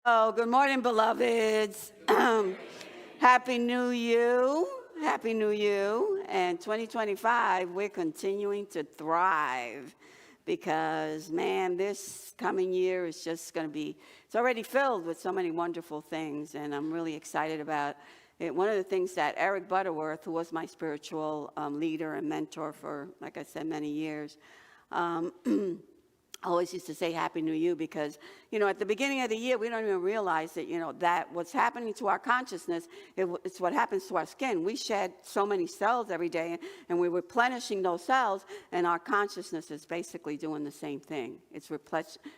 Oh, good morning, beloveds. Happy New You. Happy New You. And 2025, we're continuing to thrive because, man, this coming year is just going to be, it's already filled with so many wonderful things. And I'm really excited about it. One of the things that Eric Butterworth, who was my spiritual leader and mentor for, like I said, many years, um, I always used to say Happy New You because, at the beginning of the year, we don't even realize that, that what's happening to our consciousness, it's what happens to our skin. We shed so many cells every day, and we're replenishing those cells, and our consciousness is basically doing the same thing. It's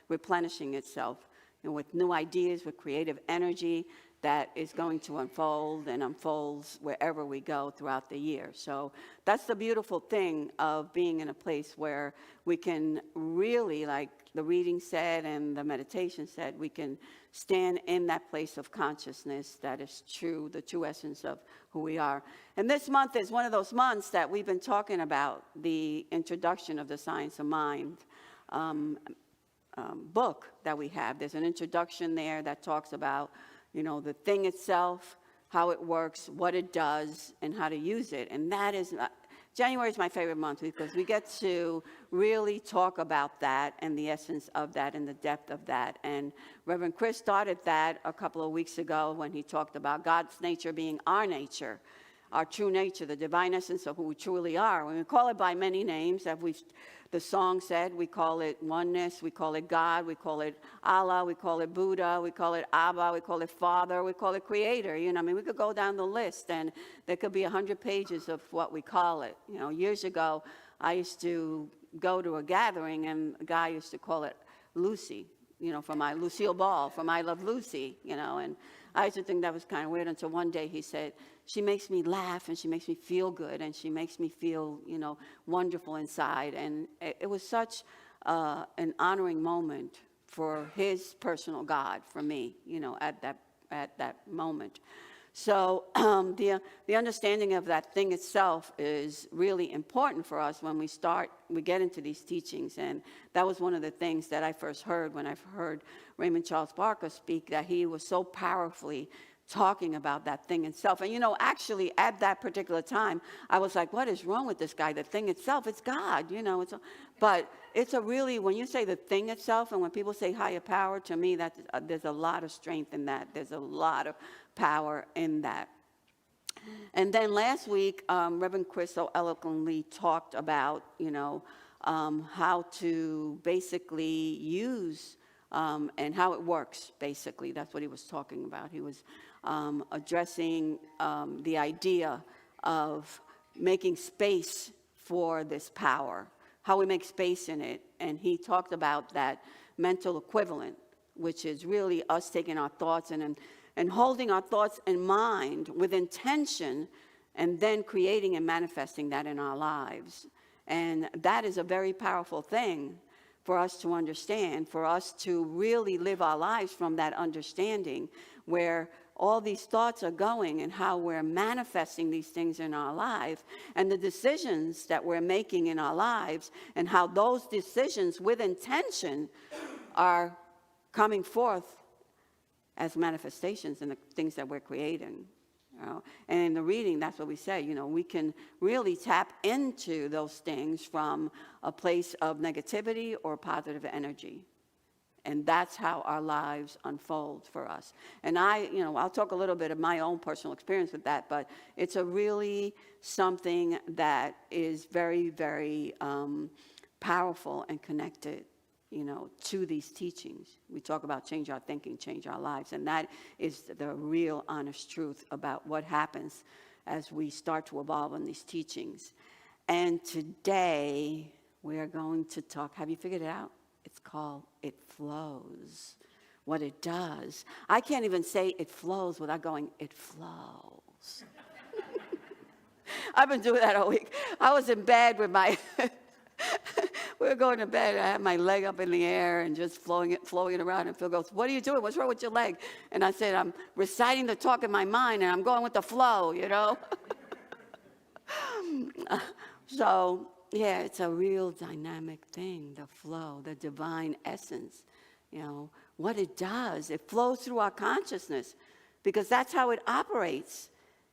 replenishing itself with new ideas, with creative energy that is going to unfold and unfolds wherever we go throughout the year. So that's the beautiful thing of being in a place where we can really, like the reading said and the meditation said, we can stand in that place of consciousness that is true, the true essence of who we are. And this month is one of those months that we've been talking about, the introduction of the Science of Mind book that we have. There's an introduction there that talks about the thing itself, how it works, what it does, and how to use it. And that is, January is my favorite month because we get to really talk about that and the essence of that and the depth of that. And Reverend Chris started that a couple of weeks ago when he talked about God's nature being our nature, our true nature, the divine essence of who we truly are. When we call it by many names, as the song said, we call it oneness, we call it God, we call it Allah, we call it Buddha, we call it Abba, we call it Father, we call it Creator. We could go down the list, and there could be 100 pages of what we call it. Years ago, I used to go to a gathering, and a guy used to call it Lucy, from Lucille Ball, from I Love Lucy, and I used to think that was kind of weird until one day he said, she makes me laugh and she makes me feel good and she makes me feel, wonderful inside. And it was such an honoring moment for his personal God, for me, at that moment. So the understanding of that thing itself is really important for us when we get into these teachings. And that was one of the things that I first heard when I heard Raymond Charles Barker speak, that he was so powerfully talking about that thing itself. And actually at that particular time, I was like, what is wrong with this guy? The thing itself, it's God, but it's really, when you say the thing itself, and when people say higher power, to me, there's a lot of strength in that. There's a lot of power in that. And then last week, Reverend Chris so eloquently talked about, how to basically use and how it works, basically. That's what he was talking about. He was addressing the idea of making space for this power, how we make space in it. And he talked about that mental equivalent, which is really us taking our thoughts and holding our thoughts in mind with intention and then creating and manifesting that in our lives. And that is a very powerful thing for us to understand, for us to really live our lives from that understanding where all these thoughts are going and how we're manifesting these things in our life and the decisions that we're making in our lives and how those decisions with intention are coming forth as manifestations in the things that we're creating. And in the reading, that's what we say, we can really tap into those things from a place of negativity or positive energy. And that's how our lives unfold for us. And I'll talk a little bit of my own personal experience with that, but it's a really something that is very, very powerful and connected to these teachings. We talk about change our thinking, change our lives. And that is the real honest truth about what happens as we start to evolve in these teachings. And today we are going to talk, have you figured it out? It's called It Flows. What it does. I can't even say it flows without going, it flows. I've been doing that all week. I was in bed with my... We were going to bed, I had my leg up in the air and just flowing it around, and Phil goes, what are you doing? What's wrong with your leg? And I said, I'm reciting the talk in my mind, and I'm going with the flow, So, it's a real dynamic thing, the flow, the divine essence, what it does. It flows through our consciousness because that's how it operates.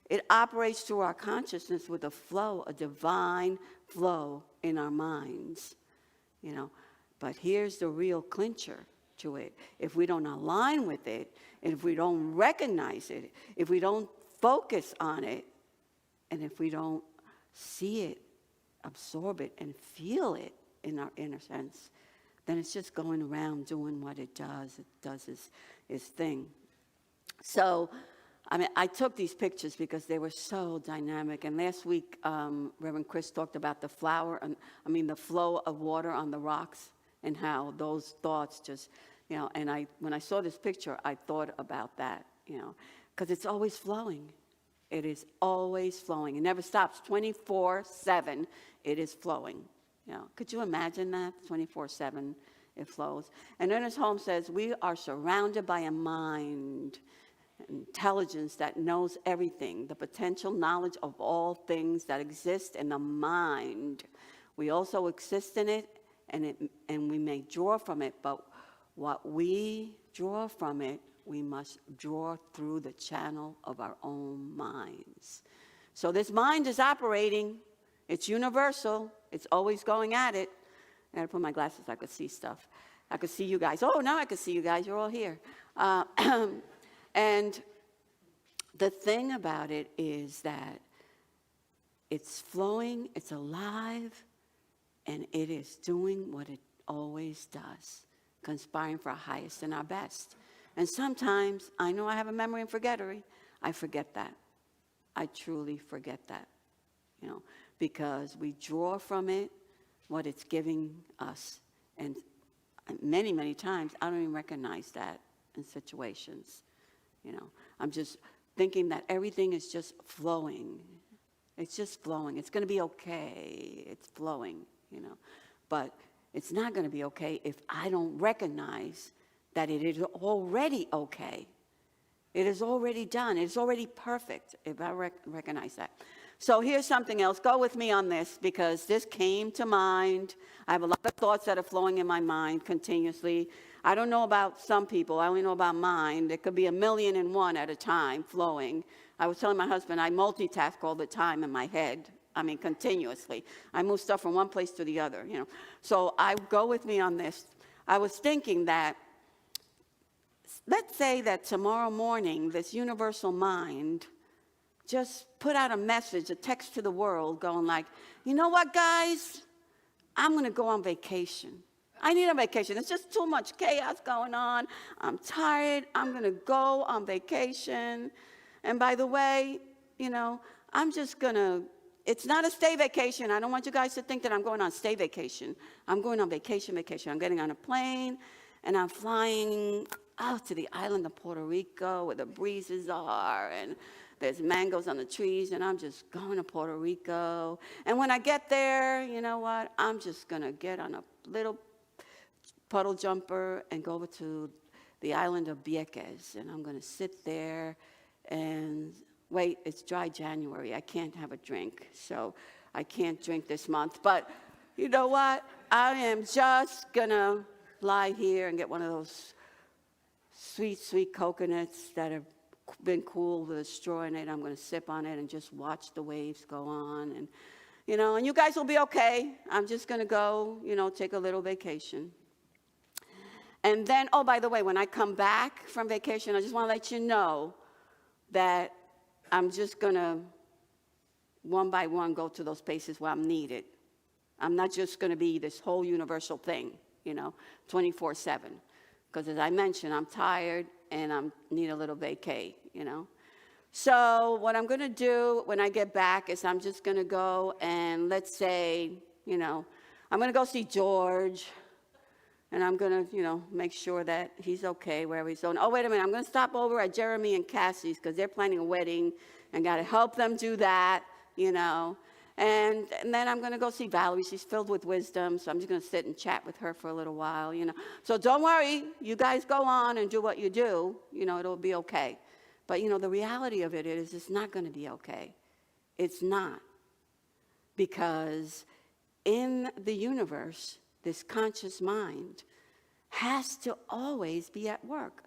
It operates through our consciousness with a flow, a divine flow in our minds, you know. But here's the real clincher to it. If we don't align with it, and if we don't recognize it, if we don't focus on it, and if we don't see it, absorb it, and feel it in our inner sense, then it's just going around doing what it does. It does its thing. So, I mean, I took these pictures because they were so dynamic. And last week, Reverend Chris talked about the the flow of water on the rocks and how those thoughts just, you know, and when I saw this picture, I thought about that, you know, because it's always flowing. It is always flowing. It never stops. 24/7, it is flowing. You know, could you imagine that? 24/7, it flows. And Ernest Holmes says, we are surrounded by a mind, intelligence that knows everything, the potential knowledge of all things that exist in the mind. We also exist in it, and we may draw from it, but what we draw from it, we must draw through the channel of our own minds. So this mind is operating. It's universal. It's always going at it. I had to put my glasses so I could see stuff. I could see you guys. Oh, now I can see you guys. You're all here. And the thing about it is that it's flowing, it's alive, and it is doing what it always does, conspiring for our highest and our best. And sometimes, I know I have a memory and forgettery, I forget that. I truly forget that, you know, because we draw from it what it's giving us. And many, many times, I don't even recognize that in situations, you know. I'm just thinking that everything is just flowing. It's just flowing. It's going to be okay. It's flowing, you know. But it's not going to be okay if I don't recognize that it is already okay. It is already done. It's already perfect if I recognize that. So here's something else. Go with me on this because this came to mind. I have a lot of thoughts that are flowing in my mind continuously. I don't know about some people. I only know about mine. There could be 1,000,001 at a time flowing. I was telling my husband I multitask all the time in my head. I mean, continuously. I move stuff from one place to the other, you know. So go with me on this. I was thinking that, let's say that tomorrow morning, this universal mind just put out a message, a text to the world going like, you know what, guys? I'm going to go on vacation. I need a vacation. It's just too much chaos going on. I'm tired. I'm going to go on vacation. And by the way, you know, I'm just going to, it's not a stay vacation. I don't want you guys to think that I'm going on stay vacation. I'm going on vacation. I'm getting on a plane, and I'm flying out to the island of Puerto Rico where the breezes are, and there's mangoes on the trees, and I'm just going to Puerto Rico. And when I get there, you know what? I'm just going to get on a little puddle jumper and go over to the island of Vieques, and I'm going to sit there and wait, it's dry January. I can't have a drink, so I can't drink this month. But you know what? I am just going to lie here and get one of those sweet, sweet coconuts that have been cooled with a straw in it. I'm going to sip on it and just watch the waves go on. And, you know, and you guys will be okay. I'm just going to go, you know, take a little vacation. And then, oh, by the way, when I come back from vacation, I just want to let you know that I'm just going to, one by one, go to those places where I'm needed. I'm not just going to be this whole universal thing, you know, 24/7. Because as I mentioned, I'm tired and I need a little vacay, you know. So what I'm going to do when I get back is I'm just going to go and let's say, you know, I'm going to go see George. And I'm going to, you know, make sure that he's okay wherever he's going. Oh, wait a minute. I'm going to stop over at Jeremy and Cassie's because they're planning a wedding and got to help them do that, you know. And then I'm going to go see Valerie. She's filled with wisdom, so I'm just going to sit and chat with her for a little while, you know. So don't worry. You guys go on and do what you do. You know, it'll be okay. But, you know, the reality of it is it's not going to be okay. It's not. Because in the universe, this conscious mind has to always be at work.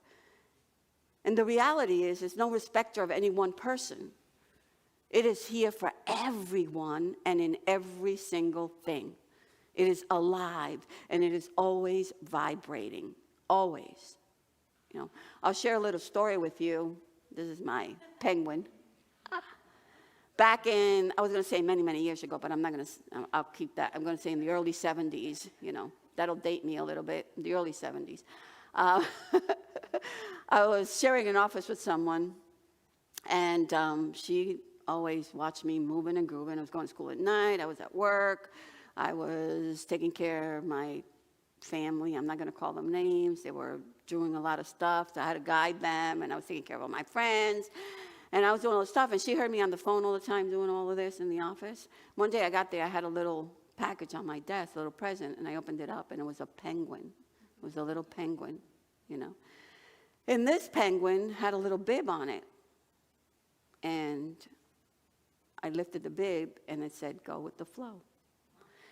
And the reality is, there's no respecter of any one person. It is here for everyone and in every single thing. It is alive, and it is always vibrating, always. You know, I'll share a little story with you. This is my penguin. Back in, I was going to say many, many years ago, but I'm not going to, I'll keep that. I'm going to say in the early 70s, you know, that'll date me a little bit, the early 70s. I was sharing an office with someone, and she always watched me moving and grooving. I was going to school at night. I was at work. I was taking care of my family. I'm not going to call them names. They were doing a lot of stuff, so I had to guide them, and I was taking care of all my friends. And I was doing all this stuff, and she heard me on the phone all the time doing all of this in the office. One day I got there, I had a little package on my desk, a little present, and I opened it up, and it was a penguin. It was a little penguin, you know. And this penguin had a little bib on it. And I lifted the bib, and it said, "Go with the flow."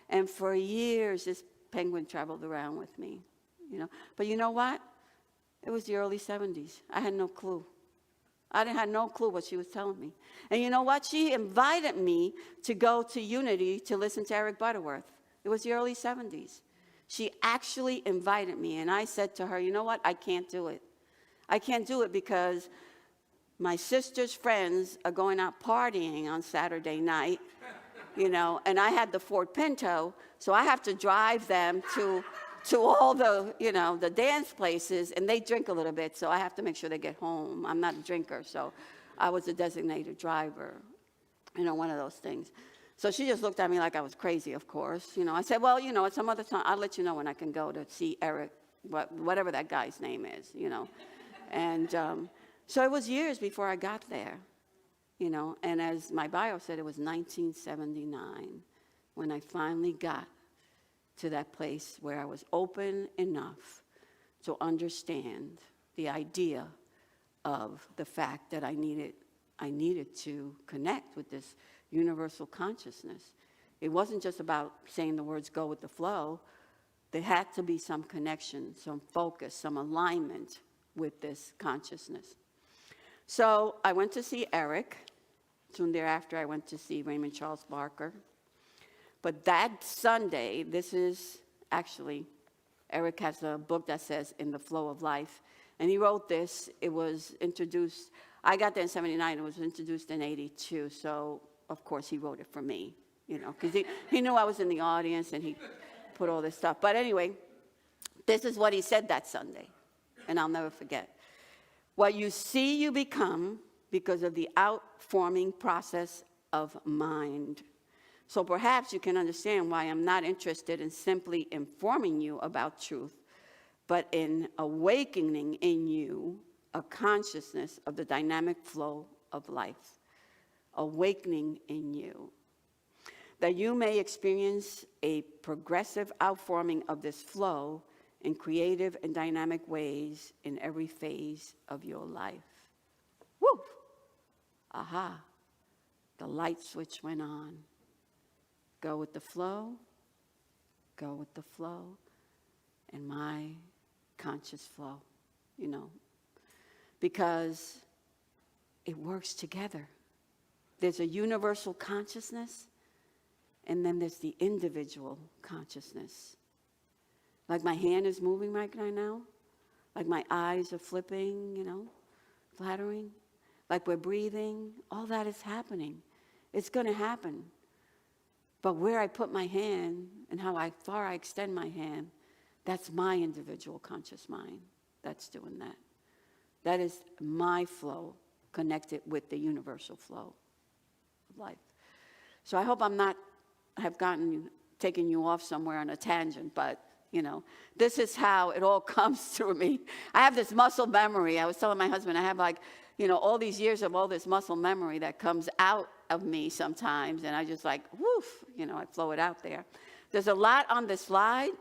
And for years, this penguin traveled around with me, you know. But you know what? It was the early 70s. I had no clue. I didn't have no clue what she was telling me. And you know what? She invited me to go to Unity to listen to Eric Butterworth. It was the early 70s. She actually invited me, and I said to her, you know what? I can't do it. I can't do it because my sister's friends are going out partying on Saturday night, you know, and I had the Ford Pinto, so I have to drive them to all the, you know, the dance places, and they drink a little bit, so I have to make sure they get home. I'm not a drinker, so I was a designated driver, you know, one of those things. So she just looked at me like I was crazy, of course. You know, I said, well, you know, at some other time, I'll let you know when I can go to see Eric, whatever that guy's name is, you know. And so it was years before I got there, you know, and as my bio said, it was 1979 when I finally got to that place where I was open enough to understand the idea of the fact that I needed to connect with this universal consciousness. It wasn't just about saying the words "go with the flow." There had to be some connection, some focus, some alignment with this consciousness. So I went to see Eric. Soon thereafter, I went to see Raymond Charles Barker. But that Sunday, this is actually, Eric has a book that says In the Flow of Life. And he wrote this. It was introduced, I got there in 79. It was introduced in 82. So, of course, he wrote it for me, you know, because he knew I was in the audience and he put all this stuff. But anyway, this is what he said that Sunday. And I'll never forget. What you see, you become because of the outforming process of mind. So perhaps you can understand why I'm not interested in simply informing you about truth, but in awakening in you a consciousness of the dynamic flow of life. Awakening in you. That you may experience a progressive outforming of this flow in creative and dynamic ways in every phase of your life. Woo! Aha. The light switch went on. Go with the flow, go with the flow, and my conscious flow, you know, because it works together. There's a universal consciousness, and then there's the individual consciousness. Like my hand is moving right now, like my eyes are flipping, you know, flattering, like we're breathing, all that is happening. It's going to happen. But where I put my hand and how far I extend my hand, that's my individual conscious mind that's doing that. That is my flow connected with the universal flow of life. So I hope I'm not taking you off somewhere on a tangent, but you know, this is how it all comes through me. I have this muscle memory. I was telling my husband, I have like, you know, all these years of all this muscle memory that comes out of me sometimes, and I just like, woof, you know, I flow it out there. There's a lot on this slide,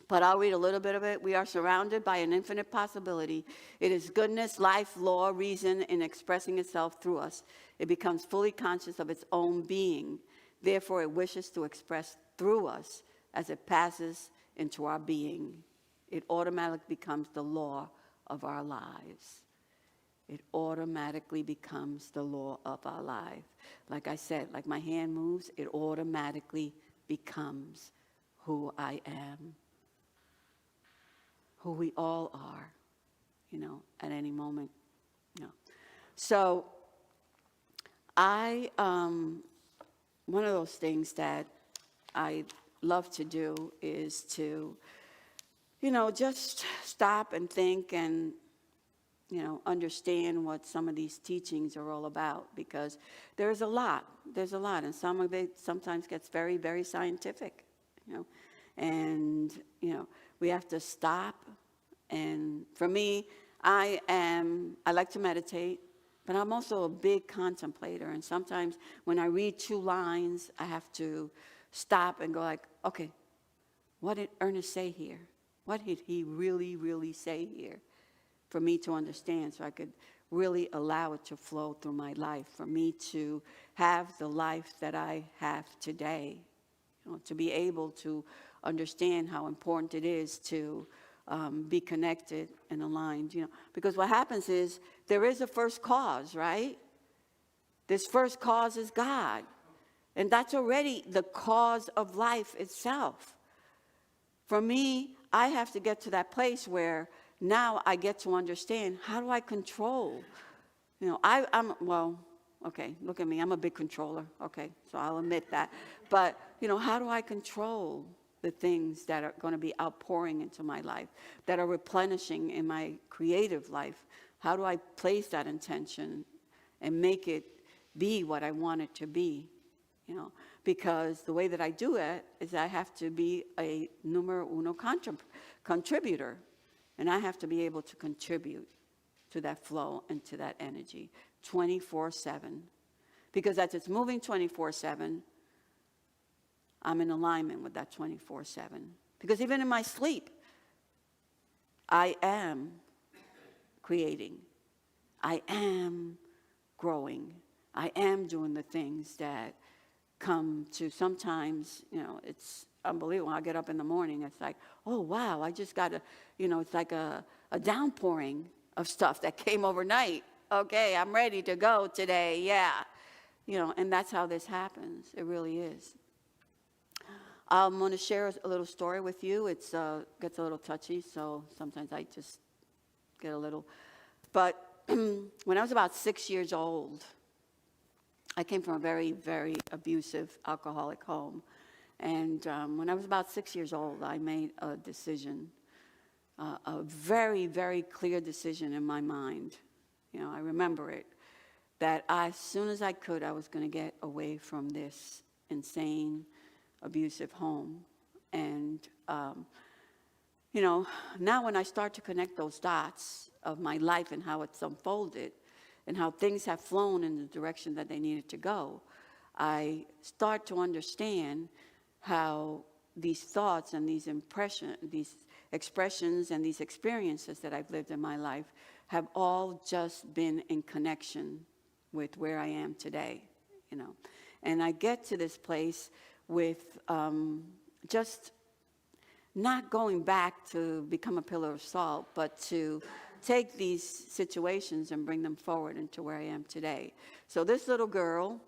but I'll read a little bit of it. We are surrounded by an infinite possibility. It is goodness, life, law, reason in expressing itself through us. It becomes fully conscious of its own being. Therefore, it wishes to express through us as it passes into our being. It automatically becomes the law of our lives. It automatically becomes the law of our life. Like I said, like my hand moves, it automatically becomes who I am, who we all are, at any moment. So one of those things that I love to do is to, just stop and think and, understand what some of these teachings are all about, because there's a lot, and some of it sometimes gets very, very scientific, and, we have to stop. And for me, I like to meditate, but I'm also a big contemplator. And sometimes when I read 2 lines, I have to stop and go like, okay, what did Ernest say here? What did he really, really say here? For me to understand, so I could really allow it to flow through my life, for me to have the life that I have today, to be able to understand how important it is to be connected and aligned, because what happens is there is a first cause, right? This first cause is God, and that's already the cause of life itself. For me, I have to get to that place where now I get to understand, how do I control? Okay, look at me, I'm a big controller, okay, so I'll admit that. But, how do I control the things that are going to be outpouring into my life, that are replenishing in my creative life? How do I place that intention and make it be what I want it to be? Because the way that I do it is I have to be a numero uno contributor, and I have to be able to contribute to that flow and to that energy 24/7. Because as it's moving 24/7, I'm in alignment with that 24/7. Because even in my sleep, I am creating. I am growing. I am doing the things that come to sometimes, it's unbelievable. I get up in the morning, it's like, oh, wow, I just got it's like a downpouring of stuff that came overnight. Okay, I'm ready to go today, yeah. And that's how this happens. It really is. I'm going to share a little story with you. It gets a little touchy, so sometimes I just get a little. But when I was about 6 years old, I came from a very, very abusive, alcoholic home. And when I was about 6 years old, I made a decision, a very, very clear decision in my mind. I remember it, that as soon as I could, I was going to get away from this insane, abusive home. And, now when I start to connect those dots of my life and how it's unfolded and how things have flown in the direction that they needed to go, I start to understand how these thoughts and these expressions and these experiences that I've lived in my life have all just been in connection with where I am today, And I get to this place with just not going back to become a pillar of salt, but to take these situations and bring them forward into where I am today. So this little girl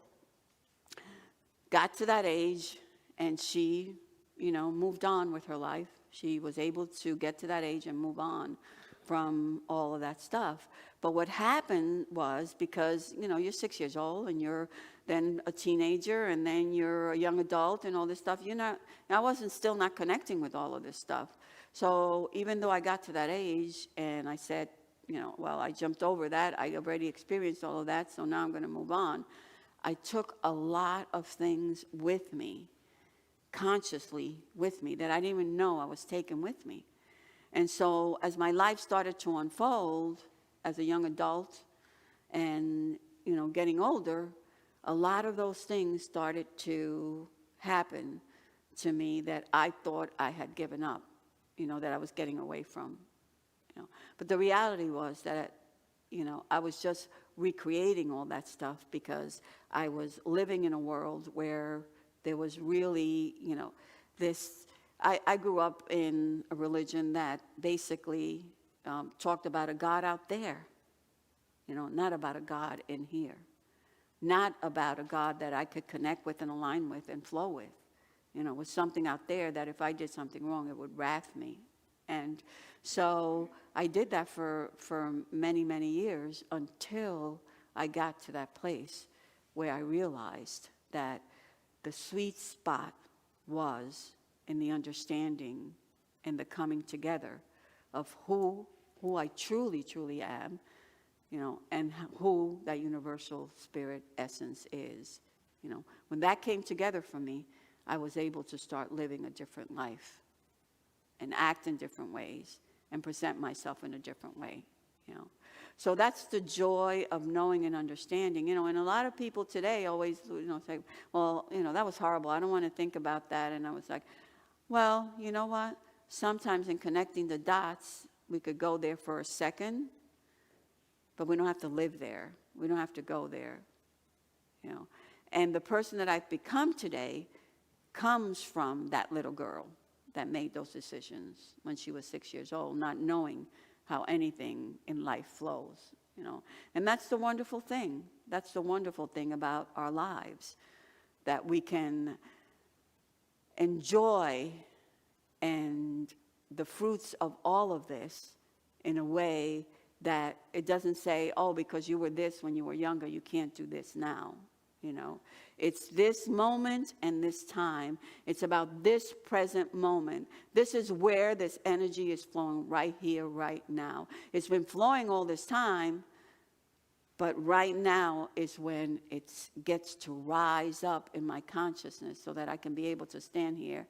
got to that age, and she, moved on with her life. She was able to get to that age and move on from all of that stuff. But what happened was, because, you're 6 years old and you're then a teenager and then you're a young adult and all this stuff, I wasn't still not connecting with all of this stuff. So even though I got to that age and I said, I jumped over that, I already experienced all of that, so now I'm going to move on. I took a lot of things with me, consciously with me, that I didn't even know I was taking with me. And so as my life started to unfold as a young adult and, getting older, a lot of those things started to happen to me that I thought I had given up, that I was getting away from. But the reality was that, I was just recreating all that stuff because I was living in a world where there was really, this I grew up in a religion that basically talked about a God out there, not about a God in here. Not about a God that I could connect with and align with and flow with. With something out there that if I did something wrong, it would wrath me. And so I did that for many, many years until I got to that place where I realized that the sweet spot was in the understanding and the coming together of who I truly, truly am, and who that universal spirit essence is. When that came together for me, I was able to start living a different life and act in different ways and present myself in a different way. So that's the joy of knowing and understanding. And a lot of people today always, say, well, that was horrible. I don't want to think about that. And I was like, well, you know what? Sometimes in connecting the dots, we could go there for a second, but we don't have to live there. We don't have to go there. And the person that I've become today comes from that little girl that made those decisions when she was 6 years old, not knowing how anything in life flows, And that's the wonderful thing. That's the wonderful thing about our lives, that we can enjoy and the fruits of all of this in a way that it doesn't say, oh, because you were this when you were younger, you can't do this now. It's this moment and this time. It's about this present moment. This is where this energy is flowing right here, right now. It's been flowing all this time, but right now is when it gets to rise up in my consciousness so that I can be able to stand here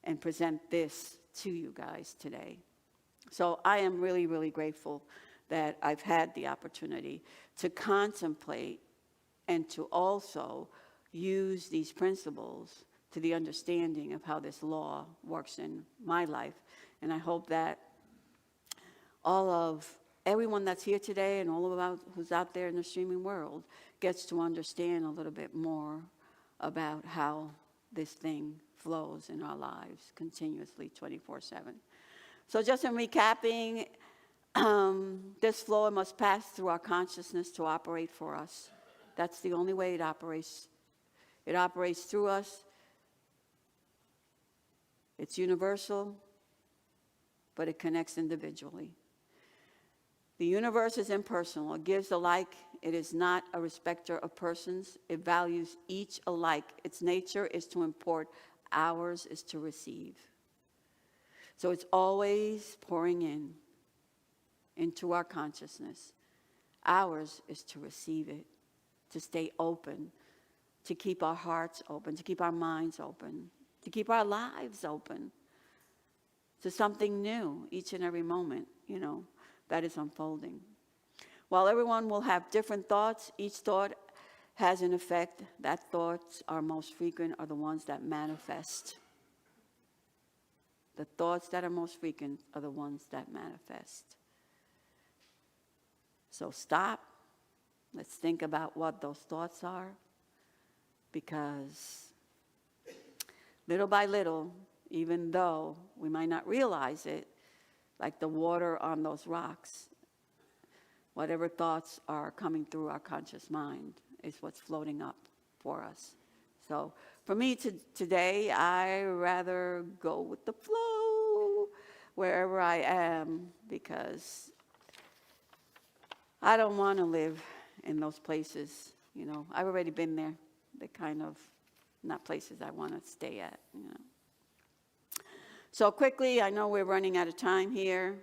and present this to you guys today. So I am really, really grateful that I've had the opportunity to contemplate and to also use these principles to the understanding of how this law works in my life. And I hope that everyone that's here today and all about who's out there in the streaming world gets to understand a little bit more about how this thing flows in our lives continuously 24/7. So just in recapping, this flow must pass through our consciousness to operate for us. That's the only way it operates. It operates through us. It's universal, but it connects individually. The universe is impersonal. It gives alike. It is not a respecter of persons. It values each alike. Its nature is to import. Ours is to receive. So it's always pouring into our consciousness. Ours is to receive it, to stay open, to keep our hearts open, to keep our minds open, to keep our lives open to something new each and every moment, that is unfolding. While everyone will have different thoughts, each thought has an effect. That thoughts are most frequent are the ones that manifest. The thoughts that are most frequent are the ones that manifest. So stop. Let's think about what those thoughts are, because little by little, even though we might not realize it, like the water on those rocks, whatever thoughts are coming through our conscious mind is what's floating up for us. So for me today, I rather go with the flow wherever I am, because I don't want to live in those places. I've already been there. They're kind of not places I want to stay at. So quickly, I know we're running out of time here.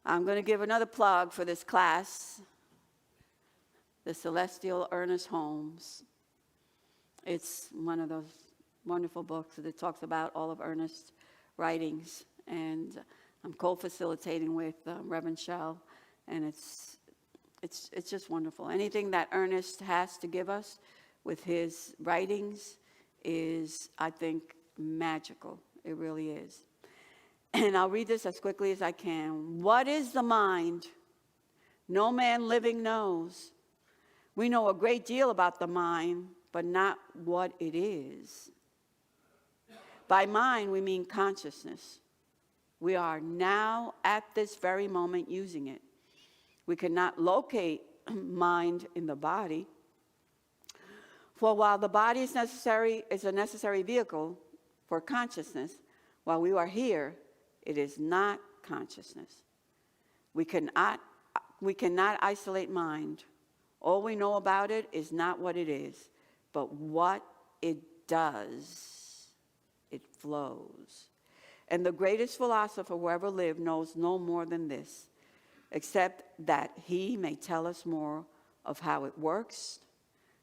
I'm going to give another plug for this class, The Celestial Ernest Holmes. It's one of those wonderful books that talks about all of Ernest's writings. And I'm co-facilitating with Reverend Shell, and it's just wonderful. Anything that Ernest has to give us with his writings is, I think, magical. It really is. And I'll read this as quickly as I can. What is the mind? No man living knows. We know a great deal about the mind, but not what it is. By mind, we mean consciousness. We are now at this very moment using it. We cannot locate mind in the body. For while the body is a necessary vehicle for consciousness, while we are here, it is not consciousness. We cannot isolate mind. All we know about it is not what it is, but what it does. It flows. And the greatest philosopher who ever lived knows no more than this, except that he may tell us more of how it works,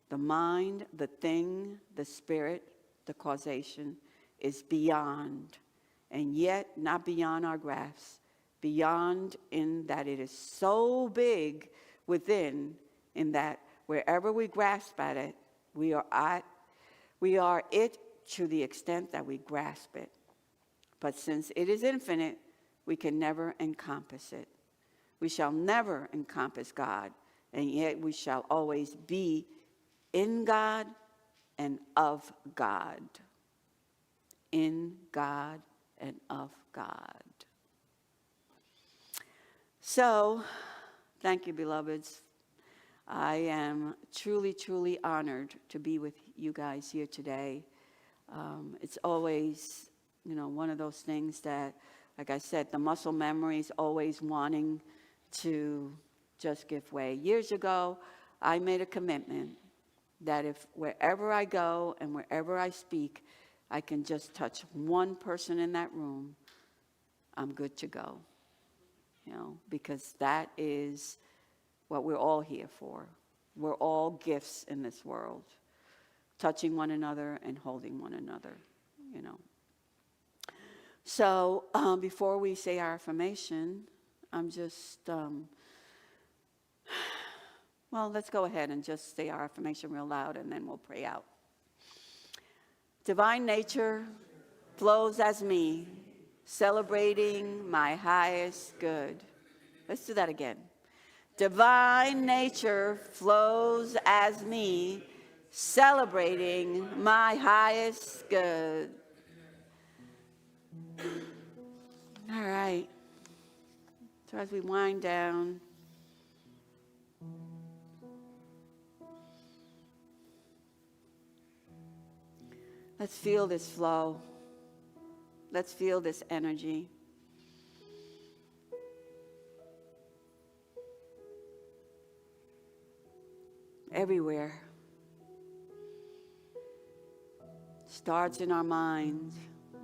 the mind, the thing, the spirit, the causation is beyond, and yet not beyond our grasp, beyond in that it is so big within, in that wherever we grasp at it, we are it to the extent that we grasp it. But since it is infinite, we can never encompass it. We shall never encompass God, and yet we shall always be in God and of God. In God and of God. So, thank you, beloveds. I am truly, truly honored to be with you guys here today. It's always, one of those things that, like I said, the muscle memory is always wanting to just give way. Years ago, I made a commitment that if wherever I go and wherever I speak, I can just touch one person in that room, I'm good to go. Because that is what we're all here for. We're all gifts in this world, touching one another and holding one another, So before we say our affirmation, I'm just, let's go ahead and just say our affirmation real loud, and then we'll pray out. Divine nature flows as me, celebrating my highest good. Let's do that again. Divine nature flows as me, celebrating my highest good. All right. So as we wind down, let's feel this flow. Let's feel this energy. Everywhere. Starts in our mind,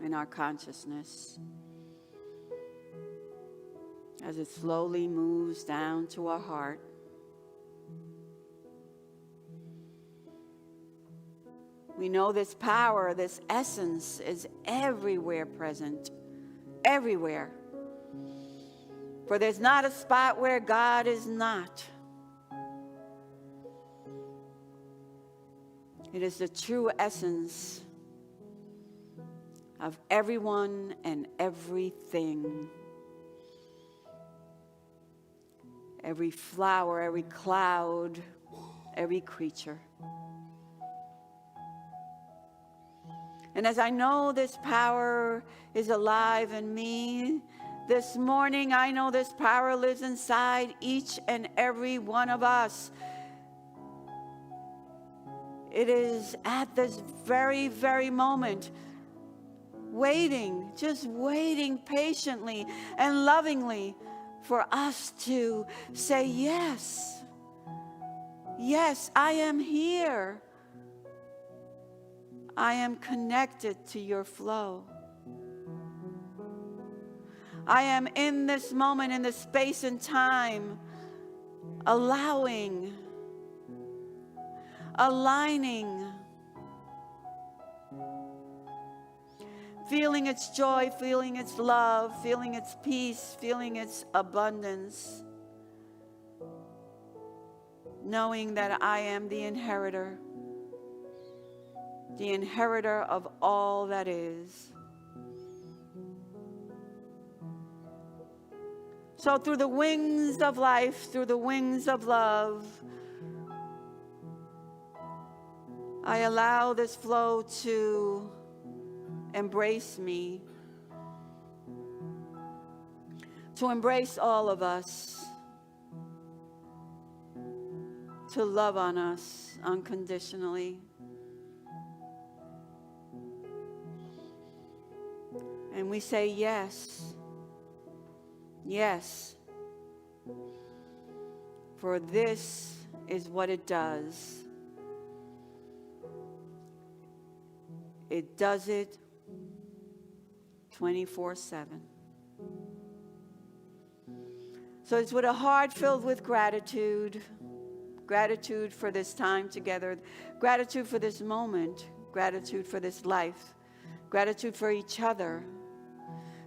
in our consciousness, as it slowly moves down to our heart. We know this power, this essence is everywhere present, everywhere. For there's not a spot where God is not. It is the true essence of everyone and everything. Every flower, every cloud, every creature. And as I know this power is alive in me, this morning I know this power lives inside each and every one of us. It is at this very, very moment, waiting, just waiting patiently and lovingly for us to say, yes, yes, I am here. I am connected to your flow. I am in this moment, in this space and time, allowing, aligning, feeling its joy, feeling its love, feeling its peace, feeling its abundance, knowing that I am the inheritor of all that is. So through the wings of life, through the wings of love, I allow this flow to embrace me, to embrace all of us, to love on us unconditionally. And we say yes, yes, for this is what it does. It does it 24/7. So it's with a heart filled with gratitude, gratitude for this time together, gratitude for this moment, gratitude for this life, gratitude for each other,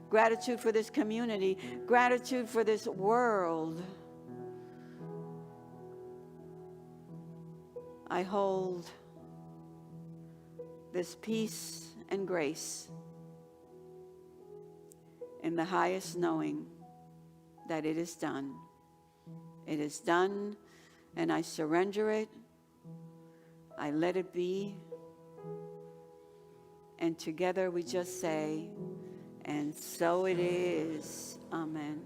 gratitude for this community, gratitude for this world. I hold this peace and grace in the highest knowing that it is done. It is done, and I surrender it. I let it be. And together we just say, and so it is. Amen.